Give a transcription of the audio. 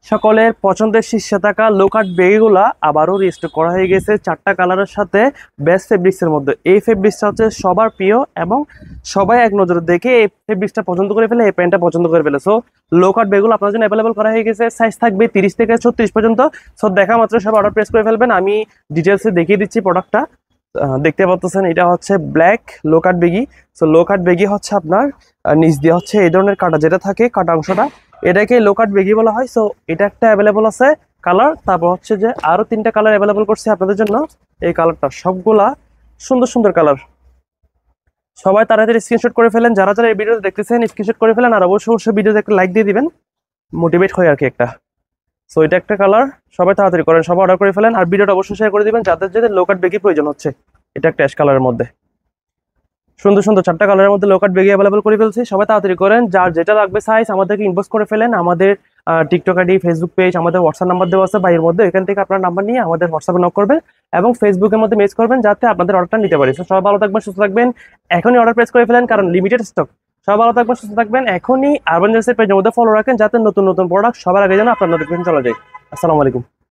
সকলের পছন্দের শীর্ষে থাকা লোকাট বেগগুলা আবারও রিস্টক করা হয়ে গেছে 4টা কালারের সাথে বেস্ট ফেব্রিক্সের মধ্যে। এই ফেব্রিক্সটা হচ্ছে সবার প্রিয় এবং সবাই এক নজরে দেখে এই ফেব্রিক্সটা পছন্দ করে ফেলে, এই প্যান্টটা পছন্দ করে ফেলে। সো লোকাট বেগগুলো আপনার জন্য অ্যাভেলেবল করা হয়ে গেছে। সাইজ থাকবে 30 থেকে 36 পর্যন্ত। সো দেখা মাত্র সব অর্ডার প্রেস করে ফেলবেন। আমি ডিটেলসে দেখিয়ে দিচ্ছি প্রোডাক্টটা। দেখতে পাচ্ছেন এটা হচ্ছে black loquat baggy. So loquat baggy হচ্ছে আপনার নিচ দিয়ে হচ্ছে এই ধরনের কাটা যেটা থাকে, কাটা অংশটা, এটাকে লোকাট বেগি বলা হয়। সো এটা একটা অ্যাভেলেবল আছে কালার। তারপর হচ্ছে যে আরো 3টা কালার অ্যাভেলেবল করছে আপনাদের জন্য। এই কালারটা সবগুলা সুন্দর সুন্দর কালার। সবাই তাড়াতাড়ি স্ক্রিনশট করে ফেলেন, যারা যারা এই ভিডিও দেখতেছেন স্ক্রিনশট করে ফেলেন, আর অবশ্যই অবশ্যই ভিডিওতে একটা লাইক দিয়ে দিবেন, মোটিভেট হয় আর কি একটা। সো এটা একটা কালার, সবাই তাড়াতাড়ি করেন, সবাই অর্ডার করে ফেলেন, আর ভিডিওটা অবশ্যই শেয়ার করে দিবেন যাদের যাদের লোকাট বেগি প্রয়োজন হচ্ছে। এটা একটা অ্যাশ কালারের মধ্যে সুন্দর সুন্দর 4টা কালারের মধ্যে লোকাট বেগি অ্যাভেলেবল করে ফেলছি। সবাই তাড়াতাড়ি করেন, যার যেটা লাগবে সাইজ আমাদেরকে ইনবক্স করে ফেলেন। আমাদের টিকটক আইডি, ফেসবুক পেজ, আমাদের হোয়াটসঅ্যাপ নাম্বার দেওয়া আছে বাইরের মধ্যে, এখান থেকে আপনার নাম্বার নিয়ে আমাদের হোয়াটসঅ্যাপে নক করবেন এবং ফেসবুকের মধ্যে মেসেজ করবেন যাতে আপনাদের অর্ডারটা নিতে পারি। সবাই ভালো থাকবেন, সুস্থ থাকবেন, এখনই অর্ডার প্লেস করে ফেলেন কারণ লিমিটেড স্টক। সবাই ভালো থাকবেন, সুস্থ থাকবেন, এখনই আরবান জেন্সের পেজের মধ্যে ফলো রাখেন যাতে নতুন নতুন প্রোডাক্ট সবার আগে যেন আপনার নোটিফিকেশন চলে যায়। আসসালামু আলাইকুম।